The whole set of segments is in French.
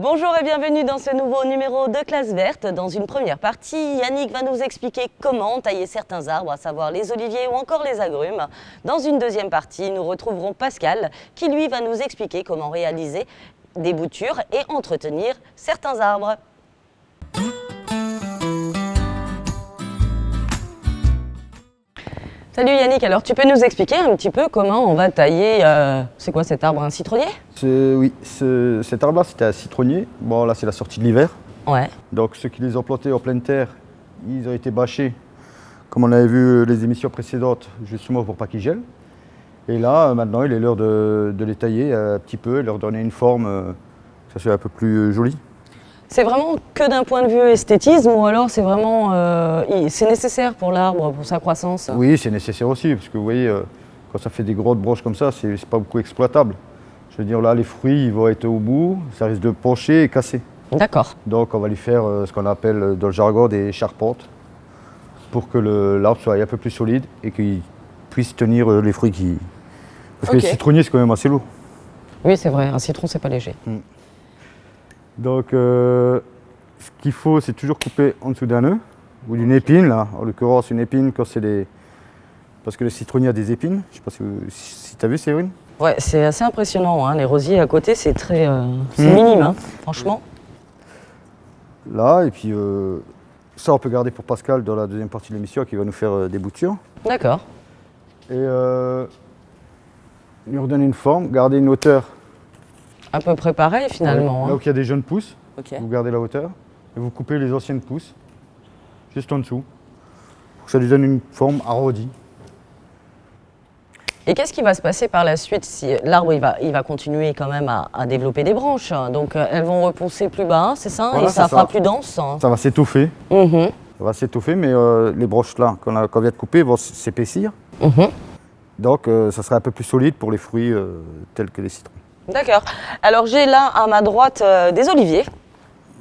Bonjour et bienvenue dans ce nouveau numéro de Classe Verte. Dans une première partie, Yannick va nous expliquer comment tailler certains arbres, à savoir les oliviers ou encore les agrumes. Dans une deuxième partie, nous retrouverons Pascal qui lui va nous expliquer comment réaliser des boutures et entretenir certains arbres. Salut Yannick, alors tu peux nous expliquer un petit peu comment on va tailler, c'est quoi cet arbre, un citronnier? Oui, cet arbre-là, c'était un citronnier. Bon, là, c'est la sortie de l'hiver. Ouais. Donc, ceux qui les ont plantés en pleine terre, ils ont été bâchés, comme on avait vu les émissions précédentes, justement pour pas qu'ils gèlent. Et là, maintenant, il est l'heure de les tailler un petit peu, leur donner une forme, que ça soit un peu plus joli. C'est vraiment que d'un point de vue esthétisme ou alors c'est vraiment c'est nécessaire pour l'arbre, pour sa croissance? Oui, c'est nécessaire aussi, parce que vous voyez, quand ça fait des grosses broches comme ça, c'est pas beaucoup exploitable. Je veux dire, là, les fruits, ils vont être au bout, ça risque de pencher et casser. D'accord. Donc, on va lui faire ce qu'on appelle dans le jargon des charpentes, pour que l'arbre soit un peu plus solide et qu'il puisse tenir les fruits qui... Parce que les citronniers, c'est quand même assez lourd. Oui, c'est vrai, un citron, c'est pas léger. Donc, ce qu'il faut, c'est toujours couper en dessous d'un nœud ou d'une épine, là. En l'occurrence, une épine quand c'est des... Parce que le citronnier a des épines. Je sais pas si tu as vu, Séverine. Ouais, c'est assez impressionnant, hein. Les rosiers à côté, c'est très... c'est minime, hein, franchement. Là, et puis ça, on peut garder pour Pascal dans la deuxième partie de l'émission qui va nous faire des boutures. D'accord. Et lui redonner une forme, garder une hauteur. À peu près pareil finalement. Là où il y a des jeunes pousses, Ok. vous gardez la hauteur et vous coupez les anciennes pousses juste en dessous pour que ça lui donne une forme arrondie. Et qu'est-ce qui va se passer par la suite si l'arbre il va continuer quand même à développer des branches? Donc elles vont repousser plus bas, c'est ça? Voilà, et ça fera plus dense? Ça va s'étoffer. Mhm. Ça va s'étoffer, mais les broches là qu'on vient de couper vont s'épaissir. Mhm. Donc ça sera un peu plus solide pour les fruits tels que les citrons. D'accord. Alors j'ai là à ma droite des oliviers.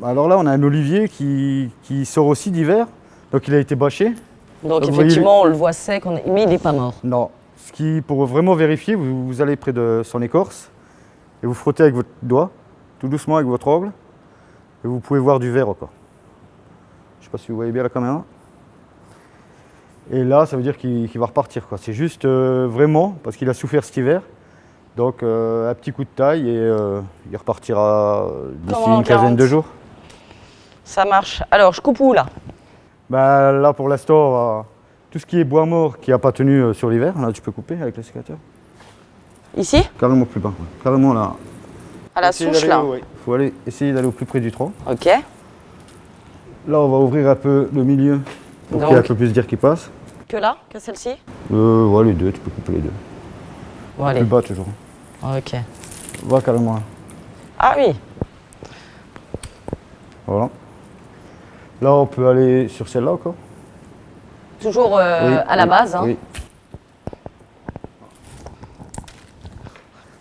Alors là, on a un olivier qui sort aussi d'hiver, donc il a été bâché. Donc vous effectivement, on le voit sec, mais il n'est pas mort. Non. Pour vraiment vérifier, vous allez près de son écorce et vous frottez avec votre doigt, tout doucement avec votre ongle, et vous pouvez voir du vert encore. Je ne sais pas si vous voyez bien la caméra. Et là, ça veut dire qu'il va repartir, quoi. C'est juste vraiment, parce qu'il a souffert cet hiver, donc un petit coup de taille et il repartira d'ici une quinzaine de jours. Ça marche. Alors, je coupe où là? Bah, là, pour l'instant, tout ce qui est bois mort qui n'a pas tenu sur l'hiver, là, tu peux couper avec le sécateur. Ici? Carrément plus bas, quoi. Carrément là. À la souche là? Il faut aller essayer d'aller au plus près du tronc. Ok. Là, on va ouvrir un peu le milieu pour qu'il y ait un peu plus d'air qui passe. Que là? Que celle-ci? Ouais, les deux, tu peux couper les deux. Bon, allez. Plus bas toujours. Ok. Va carrément là. Ah oui. Voilà. Là, on peut aller sur celle-là encore. Toujours à la base. Hein. Oui.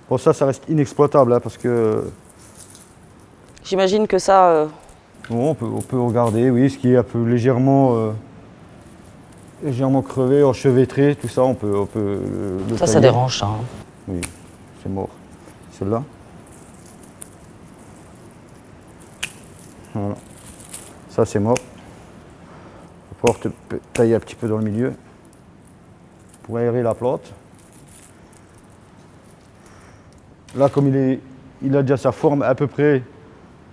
Bon, ça reste inexploitable hein, parce que. J'imagine que ça. Bon, on peut regarder, oui, ce qui est un peu légèrement crevé, enchevêtré, tout ça, on peut le Ça tailler. dérange, ça. Hein. Oui, c'est mort. Celle-là. Voilà. Ça, c'est mort. On va pouvoir tailler un petit peu dans le milieu pour aérer la plante. Là, comme il a déjà sa forme à peu près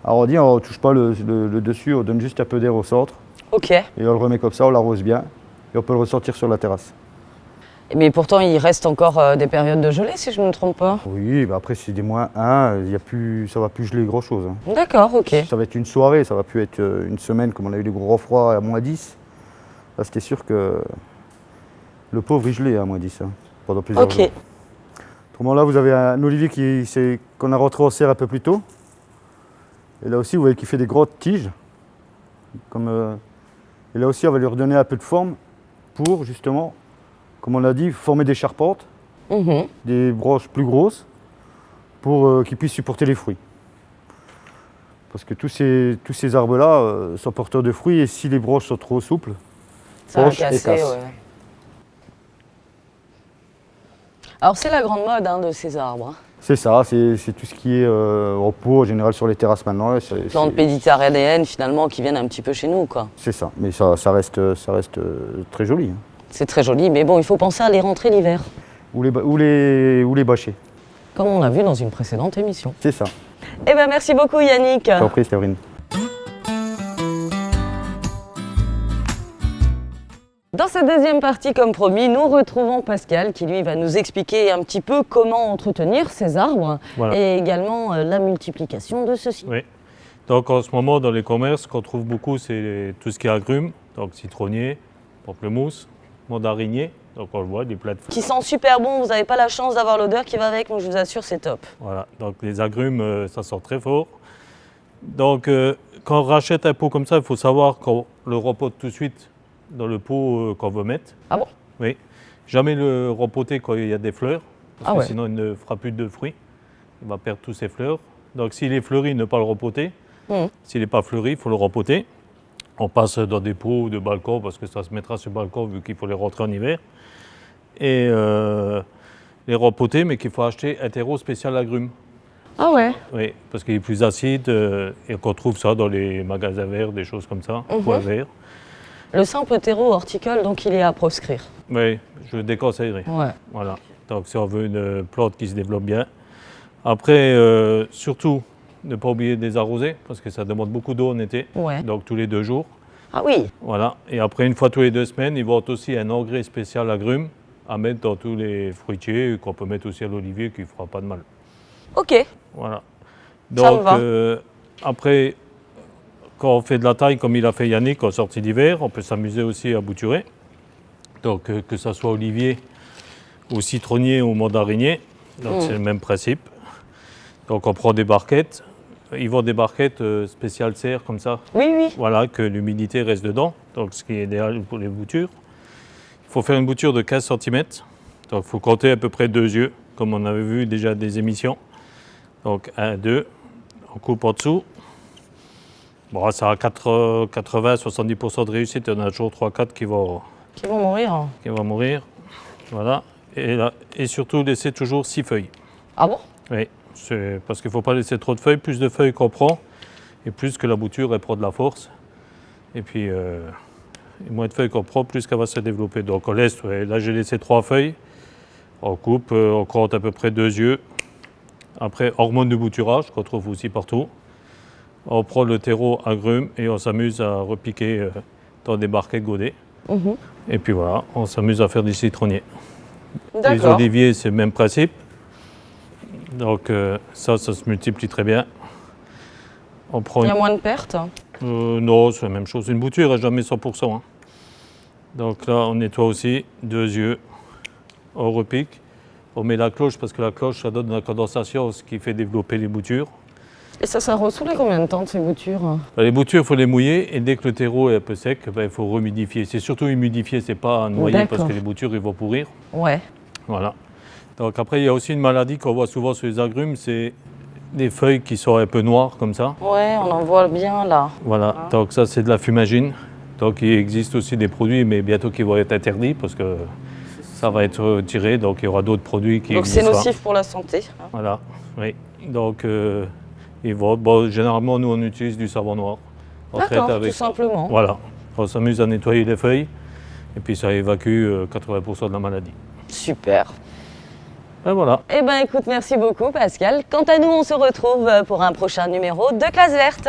arrondie, on ne touche pas le dessus, on donne juste un peu d'air au centre. Ok. Et on le remet comme ça, on l'arrose bien et on peut le ressortir sur la terrasse. Mais pourtant, il reste encore des périodes de gelée, si je ne me trompe pas. Oui, bah après, c'est des -1, ça ne va plus geler grand-chose. Hein. D'accord, ok. Ça va être une soirée, ça ne va plus être une semaine comme on a eu des gros froids à -10. Là, c'était sûr que le pauvre, il gelait à -10 hein, pendant plusieurs jours. Autrement, là, vous avez un olivier qu'on a rentré en serre un peu plus tôt. Et là aussi, vous voyez qu'il fait des grandes tiges. Et là aussi, on va lui redonner un peu de forme pour, justement, comme on l'a dit, former des charpentes, des branches plus grosses, pour qu'ils puissent supporter les fruits. Parce que tous ces arbres-là sont porteurs de fruits, et si les branches sont trop souples, ça va casser, ouais. Alors c'est la grande mode hein, de ces arbres. C'est ça, c'est tout ce qui est repos en général sur les terrasses maintenant. Plantes méditerranéennes finalement qui viennent un petit peu chez nous, quoi. C'est ça, mais ça reste très joli. Hein. C'est très joli, mais bon, il faut penser à les rentrer l'hiver. Ou les bâcher. Comme on a vu dans une précédente émission. C'est ça. Eh ben merci beaucoup Yannick. Je t'en prie, Séverine. Dans cette deuxième partie, comme promis, nous retrouvons Pascal qui lui va nous expliquer un petit peu comment entretenir ces arbres et également la multiplication de ceux-ci. Oui. Donc en ce moment dans les commerces, qu'on trouve beaucoup, c'est tout ce qui est agrumes, donc citronnier, pamplemousse, mandarinier, donc on le voit, des plats de fruits. Qui sent super bon, vous n'avez pas la chance d'avoir l'odeur qui va avec, mais je vous assure c'est top. Voilà, donc les agrumes, ça sent très fort. Donc quand on rachète un pot comme ça, il faut savoir qu'on le repote tout de suite dans le pot qu'on veut mettre. Ah bon? Oui. Jamais le repoter quand il y a des fleurs, parce que ouais. sinon il ne fera plus de fruits. Il va perdre tous ses fleurs. Donc s'il est fleuri, ne pas le repoter. S'il n'est pas fleuri, il faut le repoter. On passe dans des pots de balcon parce que ça se mettra sur le balcon vu qu'il faut les rentrer en hiver. Et les repoter, mais qu'il faut acheter un terreau spécial agrumes. Ah ouais? Oui, parce qu'il est plus acide et qu'on trouve ça dans les magasins verts, des choses comme ça, pois verts. Le simple terreau horticole, donc il est à proscrire. Oui, je le déconseillerais. Ouais. Voilà. Donc si on veut une plante qui se développe bien. Après, surtout, ne pas oublier de les arroser parce que ça demande beaucoup d'eau en été. Ouais. Donc tous les 2 jours. Ah oui? Voilà. Et après, une fois tous les 2 semaines, ils vont aussi un engrais spécial agrumes à mettre dans tous les fruitiers qu'on peut mettre aussi à l'olivier qui ne fera pas de mal. Ok. Voilà. Ça me Donc va. après, quand on fait de la taille comme il a fait Yannick en sortie d'hiver, on peut s'amuser aussi à bouturer. Donc que ce soit olivier ou citronnier ou mandarinier, donc c'est le même principe. Donc on prend des barquettes, ils vendent des barquettes spéciales serre comme ça. Oui, oui. Voilà, que l'humidité reste dedans, donc ce qui est idéal pour les boutures. Il faut faire une bouture de 15 cm, donc il faut compter à peu près 2 yeux, comme on avait vu déjà des émissions. Donc 1, 2, on coupe en dessous. Bon, ça a 80-70% de réussite, il y en a toujours 3-4 qui vont mourir. mourir. Voilà. Et surtout, laisser toujours 6 feuilles. Ah bon? Oui, parce qu'il ne faut pas laisser trop de feuilles. Plus de feuilles qu'on prend, et plus que la bouture elle prend de la force. Et puis, moins de feuilles qu'on prend, plus qu'elle va se développer. Donc on laisse, là j'ai laissé 3 feuilles. On coupe, on compte à peu près 2 yeux. Après, hormones de bouturage qu'on trouve aussi partout. On prend le terreau agrumes et on s'amuse à repiquer dans des barquettes godées. Et puis voilà, on s'amuse à faire des citronniers. Les oliviers, c'est le même principe. Donc ça se multiplie très bien. On prend Il y a moins de pertes? Non, c'est la même chose. Une bouture n'est jamais 100%. Hein. Donc là, on nettoie aussi 2 yeux. On repique. On met la cloche parce que la cloche, ça donne de la condensation, ce qui fait développer les boutures. Et ça ressoule combien de temps ces boutures? Les boutures, il faut les mouiller et dès que le terreau est un peu sec, il faut rehumidifier. C'est surtout humidifier, c'est pas noyer parce que les boutures ils vont pourrir. Ouais. Voilà. Donc après, il y a aussi une maladie qu'on voit souvent sur les agrumes, c'est des feuilles qui sont un peu noires comme ça. Ouais, on en voit bien là. Voilà, donc ça c'est de la fumagine. Donc il existe aussi des produits, mais bientôt qui vont être interdits parce que ça va être retiré, donc il y aura d'autres produits qui existent. Donc c'est nocif pour la santé. Voilà, oui. Donc généralement, nous on utilise du savon noir. D'accord, tout simplement. Voilà, on s'amuse à nettoyer les feuilles et puis ça évacue 80% de la maladie. Super. Et voilà. Eh bien écoute, merci beaucoup Pascal. Quant à nous, on se retrouve pour un prochain numéro de Classe Verte.